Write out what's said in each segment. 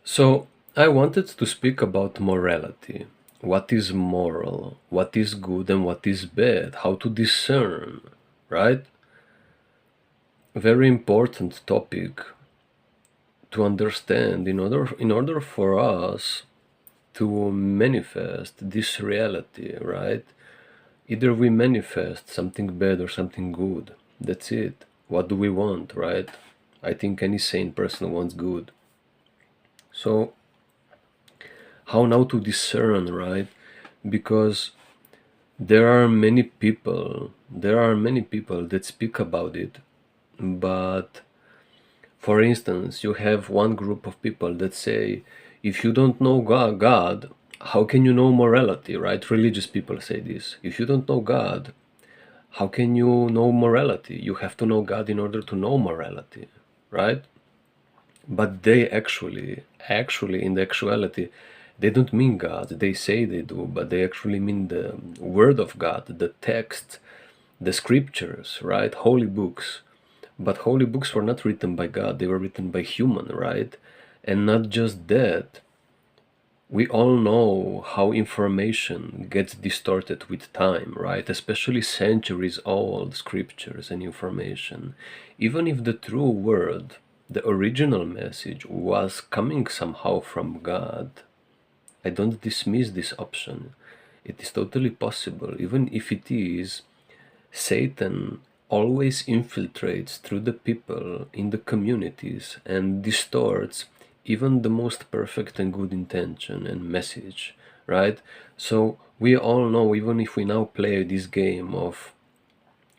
So, I wanted to speak about morality. What is moral? What is good and what is bad? How to discern, right? Very important topic to understand in order for us to manifest this reality, right? Either we manifest something bad or something good. That's it. What do we want, right? I think any sane person wants good. So, how now to discern, right? Because there are many people that speak about it, but for instance, you have one group of people that say, if you don't know God, how can you know morality, right? Religious people say this. If you don't know God, how can you know morality? You have to know God in order to know morality, right? But they actually, in the actuality, they don't mean God. They say they do, but they actually mean the Word of God, the text, the scriptures, right? Holy books. But holy books were not written by God, they were written by human, right? And not just that, we all know how information gets distorted with time, right? Especially centuries old scriptures and information. Even if the true word, the original message, was coming somehow from God, I don't dismiss this option. It is totally possible. Even if it is, Satan always infiltrates through the people in the communities and distorts even the most perfect and good intention and message, right? So we all know, even if we now play this game of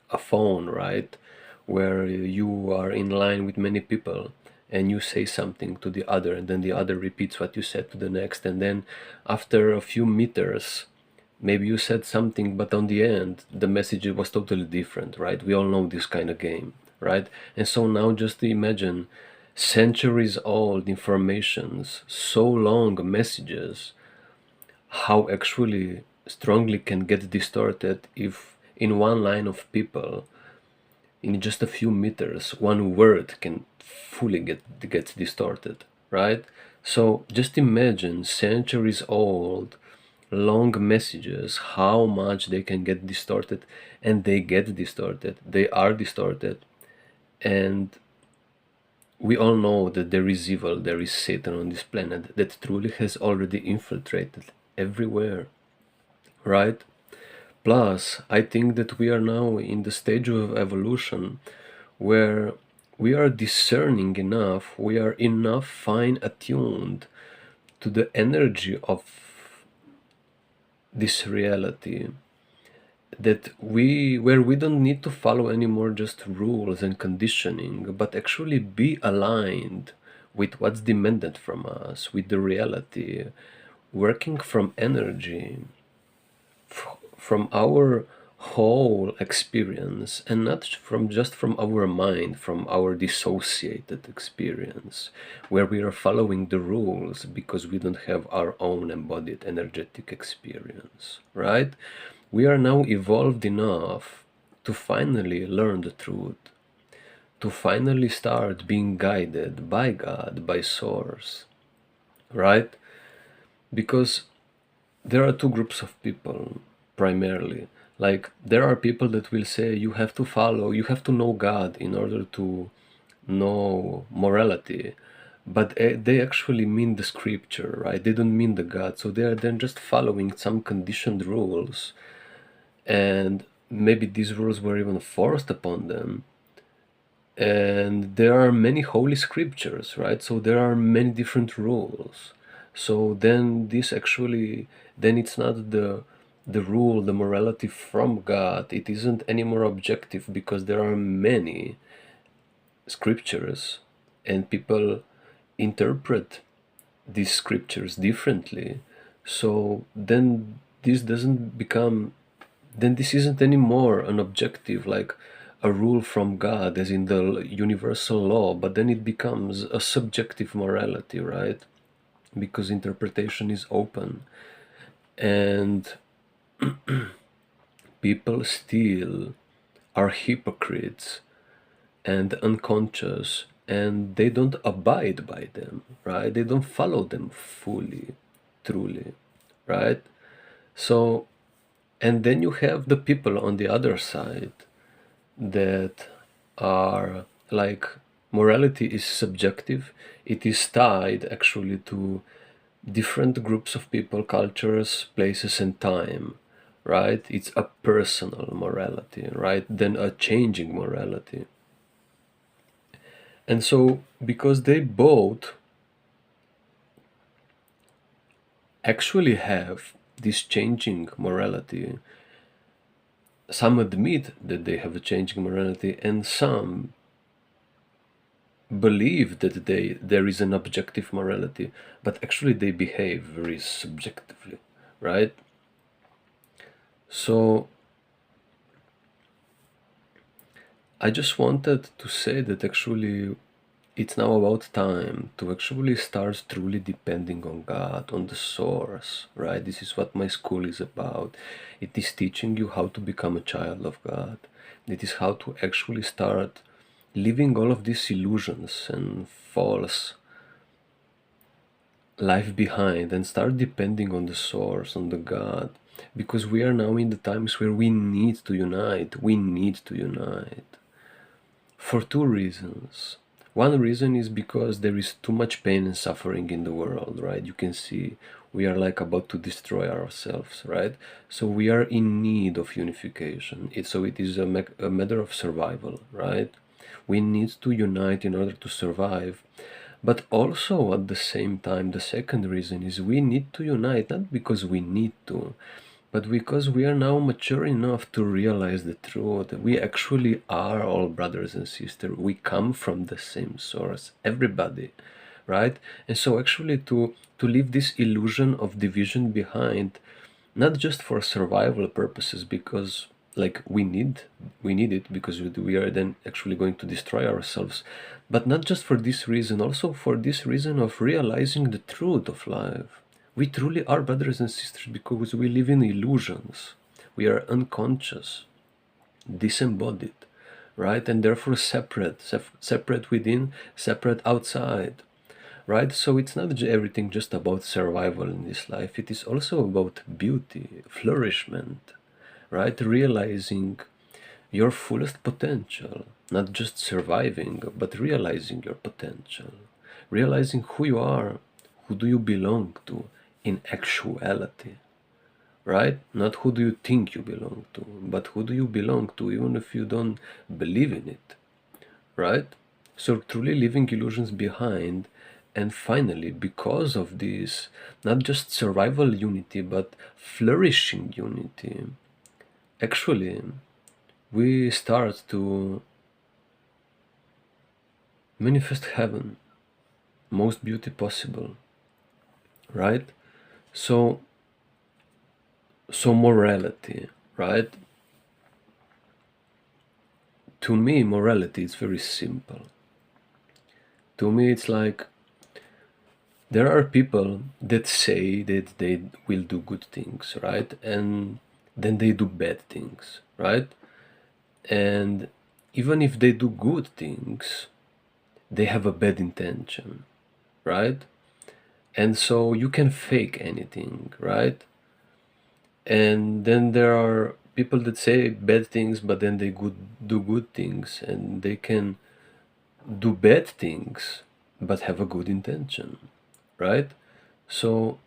a phone, right, where you are in line with many people and you say something to the other and then the other repeats what you said to the next, and then after a few meters maybe you said something, but on the end the message was totally different, right? We all know this kind of game, right? And so now just imagine centuries old informations, so long messages, how actually strongly can get distorted if in one line of people, in just a few meters, one word can fully gets distorted, right? So just imagine centuries old long messages, how much they can get distorted, and they get distorted, they are distorted. And we all know that there is evil, there is Satan on this planet that truly has already infiltrated everywhere, right? Plus, I think that we are now in the stage of evolution where we are discerning enough, we are enough fine attuned to the energy of this reality, that we don't need to follow anymore just rules and conditioning, but actually be aligned with what's demanded from us, with the reality, working from energy, from our whole experience, and not from just from our mind, from our dissociated experience, where we are following the rules because we don't have our own embodied energetic experience, right? We are now evolved enough to finally learn the truth, to finally start being guided by God, by Source, right? Because there are two groups of people primarily. Like, there are people that will say you have to follow, you have to know God in order to know morality, but they actually mean the scripture, right? They don't mean the God, so they are then just following some conditioned rules, and maybe these rules were even forced upon them. And there are many holy scriptures, right? So there are many different rules. So then this actually, then it's not the rule, the morality from God. It isn't any more objective because there are many scriptures and people interpret these scriptures differently. So then this doesn't become, then this isn't anymore an objective, like a rule from God, as in the universal law, but then it becomes a subjective morality, right? Because interpretation is open. And people still are hypocrites and unconscious and they don't abide by them, right? They don't follow them fully, truly, right? So, and then you have the people on the other side that are like, morality is subjective. It is tied actually to different groups of people, cultures, places, and time, right? It's a personal morality, right? Then a changing morality. And so, because they both actually have this changing morality, some admit that they have a changing morality, and some believe that there is an objective morality, but actually they behave very subjectively, right? So I just wanted to say that actually it's now about time to actually start truly depending on God, on the source, right? This is what my school is about. It is teaching you how to become a child of God. It is how to actually start leaving all of these illusions and false life behind and start depending on the source, on the God. Because we are now in the times where we need to unite. We need to unite. For two reasons. One reason is because there is too much pain and suffering in the world, right? You can see we are like about to destroy ourselves, right? So we are in need of unification. So it is a matter of survival, right? We need to unite in order to survive. But also at the same time, the second reason is we need to unite, not because we need to, but because we are now mature enough to realize the truth. We actually are all brothers and sisters. We come from the same source, everybody, right? And so actually to leave this illusion of division behind, not just for survival purposes, because like we need it because we are then actually going to destroy ourselves, but not just for this reason, also for this reason of realizing the truth of life. We truly are brothers and sisters because we live in illusions. We are unconscious, disembodied, right? And therefore separate within, separate outside, right? So it's not everything just about survival in this life. It is also about beauty, flourishment, right? Realizing your fullest potential, not just surviving, but realizing your potential, realizing who you are, who do you belong to in actuality, right? Not who do you think you belong to, but who do you belong to, even if you don't believe in it, right? So truly leaving illusions behind, and finally, because of this, not just survival unity, but flourishing unity, actually, we start to manifest heaven, most beauty possible, right? So, so morality, right? To me, morality is very simple. To me, it's like there are people that say that they will do good things, right? And then they do bad things, right? And even if they do good things, they have a bad intention, right? And so you can fake anything, right? And then there are people that say bad things, but then they do good things, and they can do bad things, but have a good intention, right? So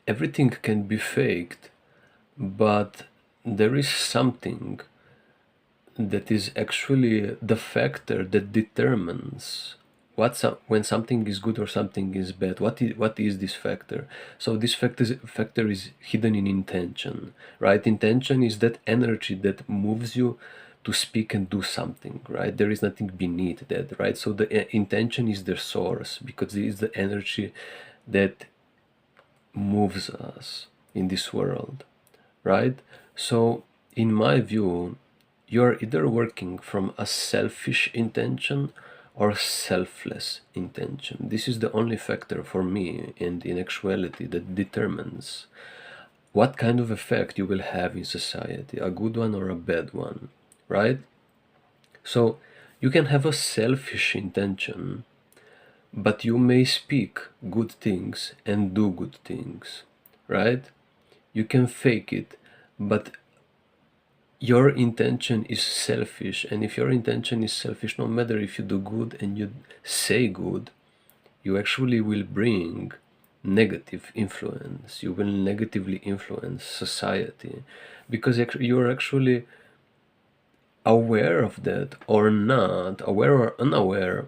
everything can be faked, but there is something that is actually the factor that determines when something is good or something is bad. What is this factor? So this factor is hidden in intention, right? Intention is that energy that moves you to speak and do something, right? There is nothing beneath that, right? So the intention is the source, because it is the energy that moves us in this world, right? So, in my view, you're either working from a selfish intention or selfless intention. This is the only factor for me and in actuality that determines what kind of effect you will have in society, a good one or a bad one, right? So You can have a selfish intention, but you may speak good things and do good things, right? You can fake it, but your intention is selfish. And if your intention is selfish, no matter if you do good and you say good, you actually will bring negative influence. You will negatively influence society because you're actually aware of that or not, aware or unaware.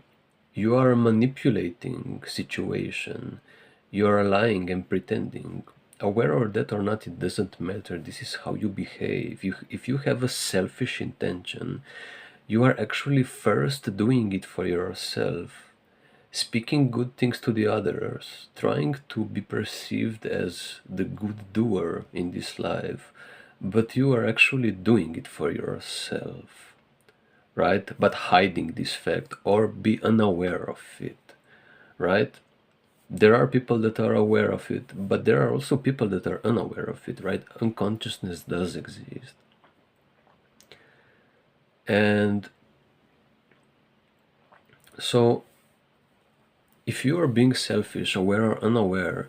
You are manipulating situation. You are lying and pretending. Aware of that or not, it doesn't matter. This is how you behave. If you have a selfish intention, you are actually first doing it for yourself, speaking good things to the others, trying to be perceived as the good doer in this life, but you are actually doing it for yourself, right? But hiding this fact or be unaware of it, right? There are people that are aware of it, but there are also people that are unaware of it, right? Unconsciousness does exist. And so if you are being selfish, aware or unaware,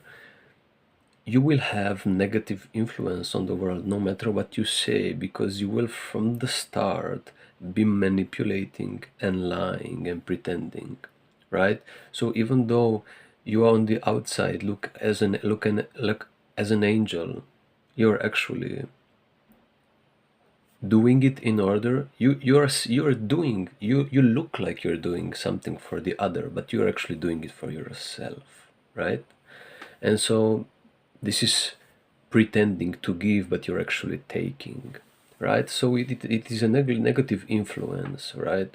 you will have negative influence on the world no matter what you say, because you will from the start be manipulating and lying and pretending, right? So even though you on the outside look as an angel, you're actually doing it in order you're doing you look like you're doing something for the other, but you're actually doing it for yourself, right? And so this is pretending to give, but you're actually taking, right? So it is a negative influence, right?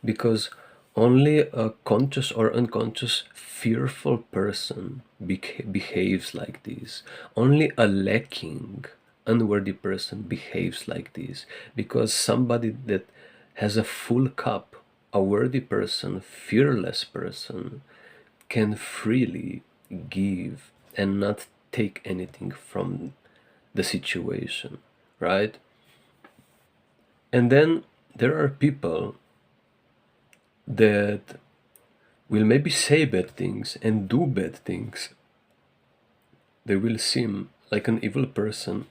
Because only a conscious or unconscious fearful person behaves like this. Only a lacking, unworthy person behaves like this, because somebody that has a full cup, a worthy person, fearless person, can freely give and not take anything from the situation, right? And then there are people that will maybe say bad things and do bad things. They will seem like an evil person,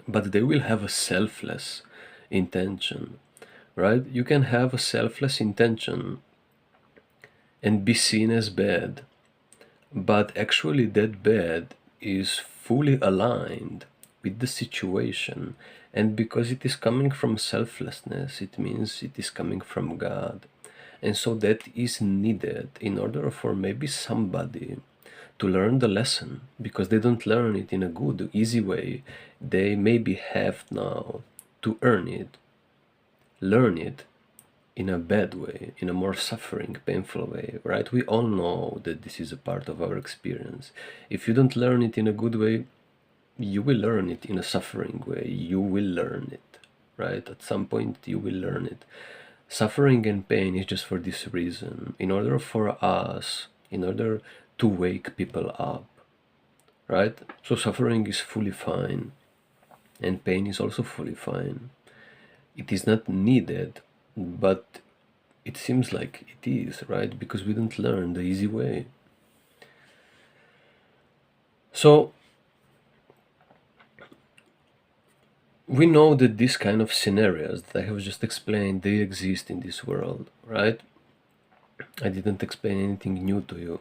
but they will have a selfless intention, right? You can have a selfless intention and be seen as bad, but actually that bad is fully aligned with the situation. And because it is coming from selflessness, it means it is coming from God. And so that is needed in order for maybe somebody to learn the lesson, because they don't learn it in a good, easy way. They maybe have now to earn it, learn it in a bad way, in a more suffering, painful way, right? We all know that this is a part of our experience. If you don't learn it in a good way, you will learn it in a suffering way. You will learn it, right? At some point, you will learn it. Suffering and pain is just for this reason. In order for us, in order to wake people up, right? So suffering is fully fine, and pain is also fully fine. It is not needed, but it seems like it is, right? Because we don't learn the easy way. So we know that these kind of scenarios that I have just explained, they exist in this world, right? I didn't explain anything new to you.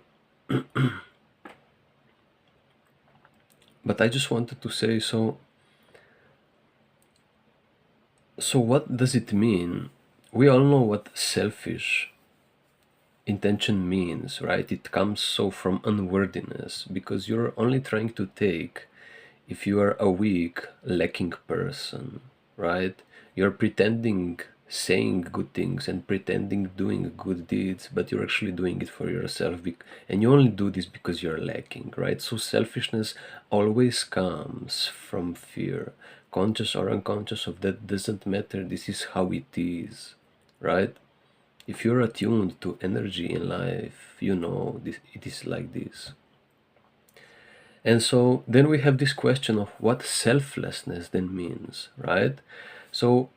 But I just wanted to say, so what does it mean? We all know what selfish intention means, right? It comes so from unworthiness, because you're only trying to take if you are a weak, lacking person, right? You're pretending saying good things and pretending doing good deeds, but you're actually doing it for yourself, and you only do this because you're lacking, right? So selfishness always comes from fear. Conscious or unconscious of that doesn't matter. This is how it is, right? If you're attuned to energy in life, you know this, it is like this. And so then we have this question of what selflessness then means, right? So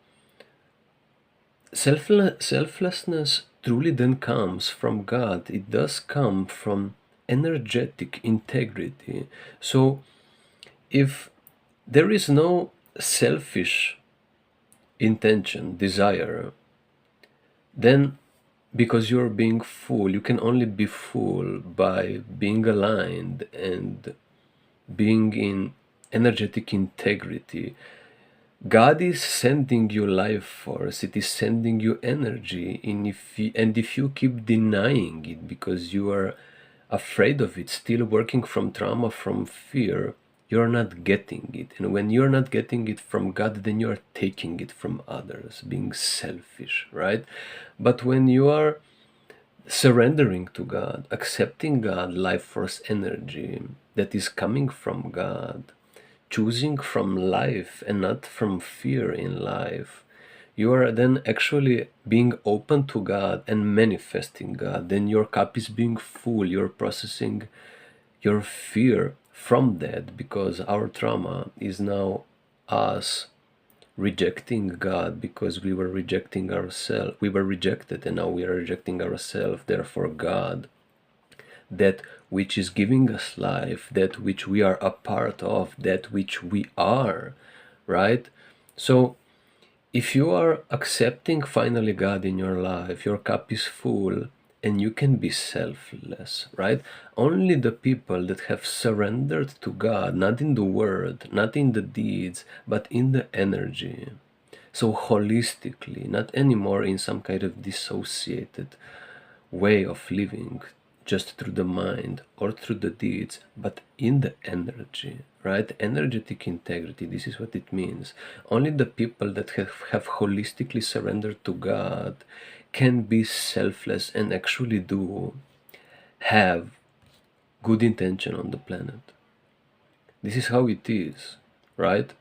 Selflessness truly then comes from God. It does come from energetic integrity. So if there is no selfish intention, desire, then because you're being full, you can only be full by being aligned and being in energetic integrity. God is sending you life force, it is sending you energy, and if you keep denying it because you are afraid of it, still working from trauma, from fear, you're not getting it. And when you're not getting it from God, then you're taking it from others, being selfish, right? But when you are surrendering to God, accepting God, life force energy that is coming from God, choosing from life and not from fear in life, you are then actually being open to God and manifesting God. Then your cup is being full, you're processing your fear from that, because our trauma is now us rejecting God because we were rejecting ourselves. We were rejected and now we are rejecting ourselves. Therefore, God, that which is giving us life, that which we are a part of, that which we are, right? So if you are accepting finally God in your life, your cup is full and you can be selfless, right? Only the people that have surrendered to God, not in the word, not in the deeds, but in the energy. So holistically, not anymore in some kind of dissociated way of living, just through the mind or through the deeds, but in the energy, right? Energetic integrity, this is what it means. Only the people that have holistically surrendered to God can be selfless and actually do have good intention on the planet. This is how it is, right?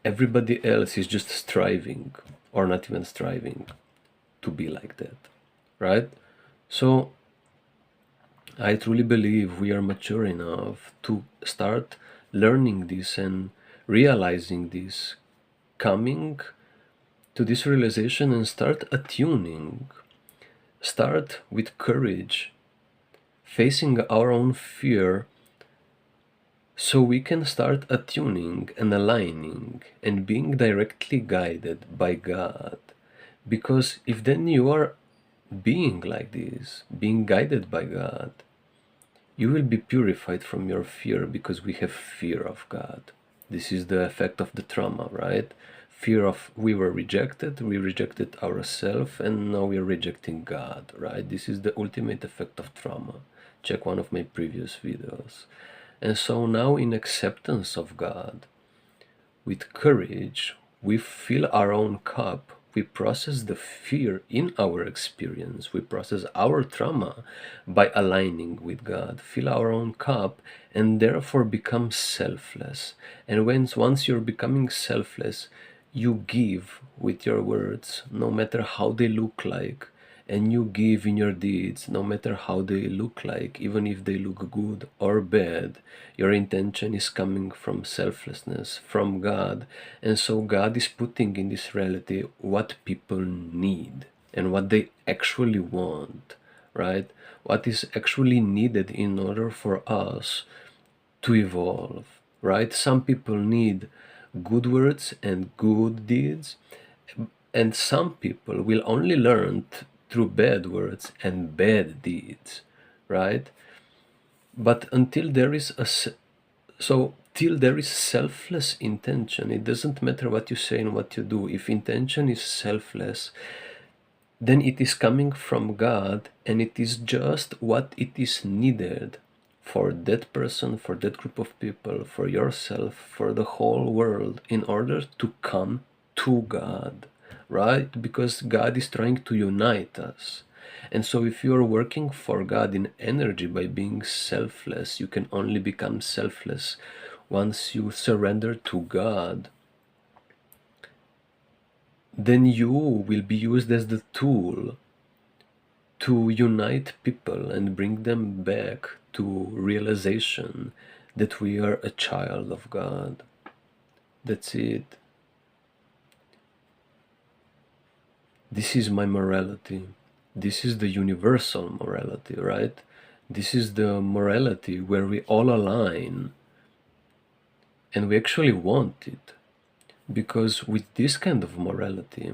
Everybody else is just striving, or not even striving, to be like that, right? So I truly believe we are mature enough to start learning this and realizing this, coming to this realization and start attuning. Start with courage, facing our own fear, so we can start attuning and aligning and being directly guided by God. Because if then you are being like this, being guided by God, you will be purified from your fear, because we have fear of God. This is the effect of the trauma, right? Fear of we were rejected, we rejected ourselves, and now we are rejecting God, right? This is the ultimate effect of trauma. Check one of my previous videos. And so now, in acceptance of God, with courage, we fill our own cup. We process the fear in our experience. We process our trauma by aligning with God. Fill our own cup and therefore become selfless. And once you're becoming selfless, you give with your words, no matter how they look like, and you give in your deeds, no matter how they look like, even if they look good or bad. Your intention is coming from selflessness, from God. And so God is putting in this reality what people need and what they actually want, right? What is actually needed in order for us to evolve, right? Some people need good words and good deeds, and some people will only learn through bad words and bad deeds, right? But until there is till there is selfless intention, it doesn't matter what you say and what you do. If intention is selfless, then it is coming from God, and it is just what it is needed for that person, for that group of people, for yourself, for the whole world, in order to come to God, right? Because God is trying to unite us. And so if you are working for God in energy by being selfless, you can only become selfless once you surrender to God. Then you will be used as the tool to unite people and bring them back to realization that we are a child of God. That's it. This is my morality. This is the universal morality, right? This is the morality where we all align and we actually want it. Because with this kind of morality,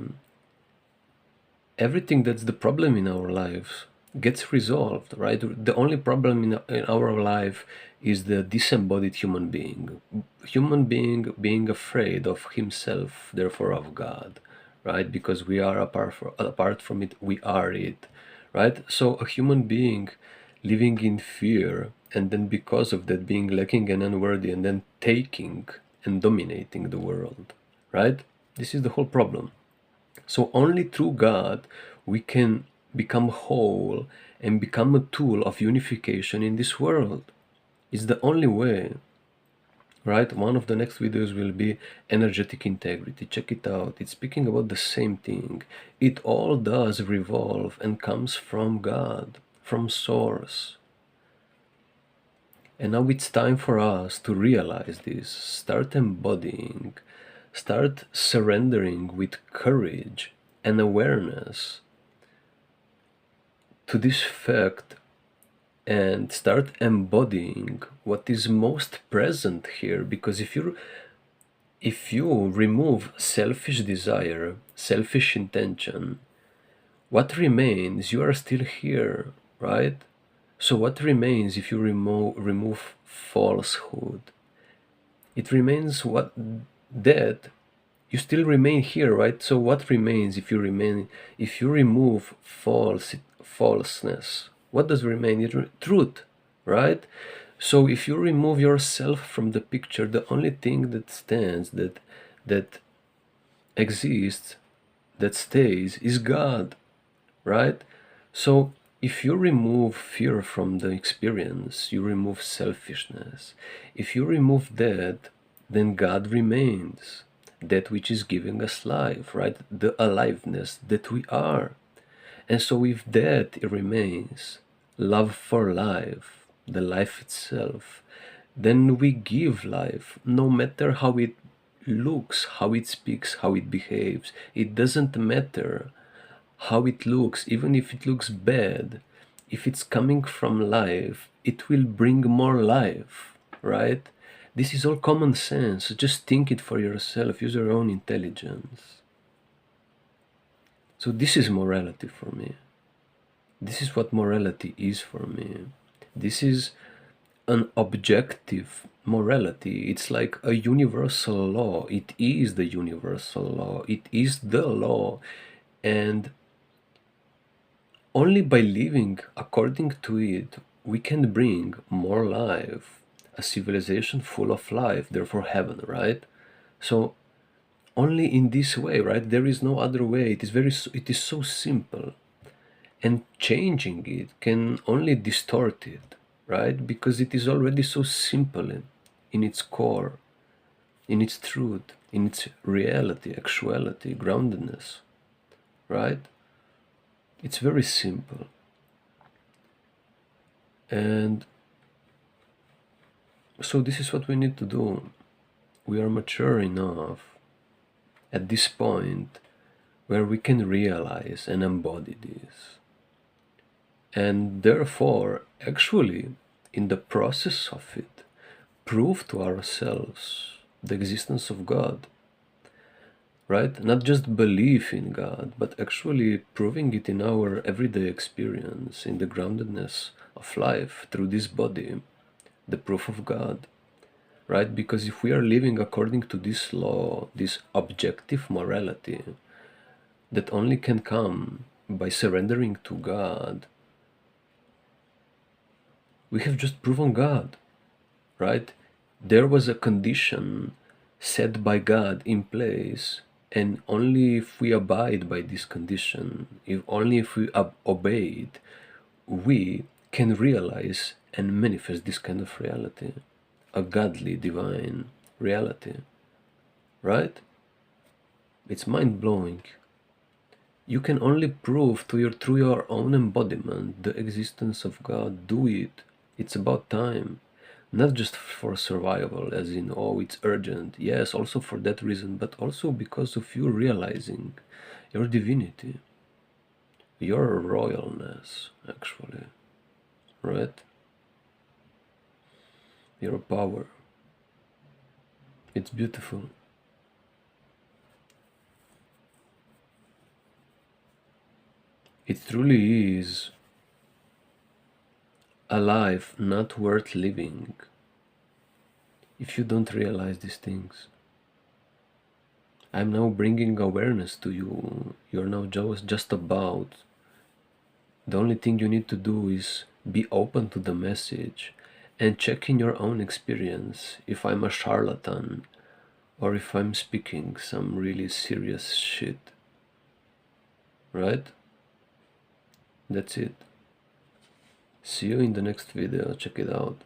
everything that's the problem in our lives gets resolved, right? The only problem in our life is the disembodied human being. Human being afraid of himself, therefore of God, right? Because we are apart from it, we are it, right? So a human being living in fear, and then because of that being lacking and unworthy, and then taking and dominating the world, right? This is the whole problem. So only through God we can become whole and become a tool of unification in this world. It's the only way, right? One of the next videos will be energetic integrity. Check it out. It's speaking about the same thing. It all does revolve and comes from God, from Source. And now it's time for us to realize this, start embodying, start surrendering with courage and awareness to this fact, and start embodying what is most present here. Because if you remove selfish desire, selfish intention, what remains? You are still here, right? So what remains if you remove falsehood? It remains what dead. You still remain here, right? So what remains if you remove falseness? What does remain? Truth, right? So if you remove yourself from the picture, the only thing that stands, that exists, that stays, is God, right? So if you remove fear from the experience, you remove selfishness. If you remove that, then God remains, that which is giving us life, right? The aliveness that we are. And so if that remains, love for life, the life itself, then we give life, no matter how it looks, how it speaks, how it behaves. It doesn't matter how it looks, even if it looks bad. If it's coming from life, it will bring more life, right? This is all common sense. Just think it for yourself. Use your own intelligence. So this is morality for me. This is what morality is for me. This is an objective morality. It's like a universal law. It is the universal law. It is the law. And only by living according to it, we can bring more life, a civilization full of life, therefore heaven, right? So only in this way, right? There is no other way. It is so simple, and changing it can only distort it, right? Because it is already so simple in its core, in its truth, in its reality, actuality, groundedness, right? It's very simple. And so this is what we need to do. We are mature enough at this point where we can realize and embody this. And therefore, actually, in the process of it, prove to ourselves the existence of God, right? Not just belief in God, but actually proving it in our everyday experience, in the groundedness of life through this body, the proof of God, right? Because if we are living according to this law, this objective morality that only can come by surrendering to God, we have just proven God, right? There was a condition set by God in place, and only if we abide by this condition, if we obey it, we can realize and manifest this kind of reality, a godly, divine reality, right? It's mind-blowing. You can only prove through your own embodiment the existence of God. Do it. It's about time. Not just for survival, as in, oh, it's urgent. Yes, also for that reason, but also because of you realizing your divinity. your royalness, actually, right? Your power. It's beautiful. It truly is a life not worth living if you don't realize these things. I'm now bringing awareness to you. You're now just about. The only thing you need to do is be open to the message and check in your own experience if I'm a charlatan or if I'm speaking some really serious shit. Right? That's it. See you in the next video. Check it out.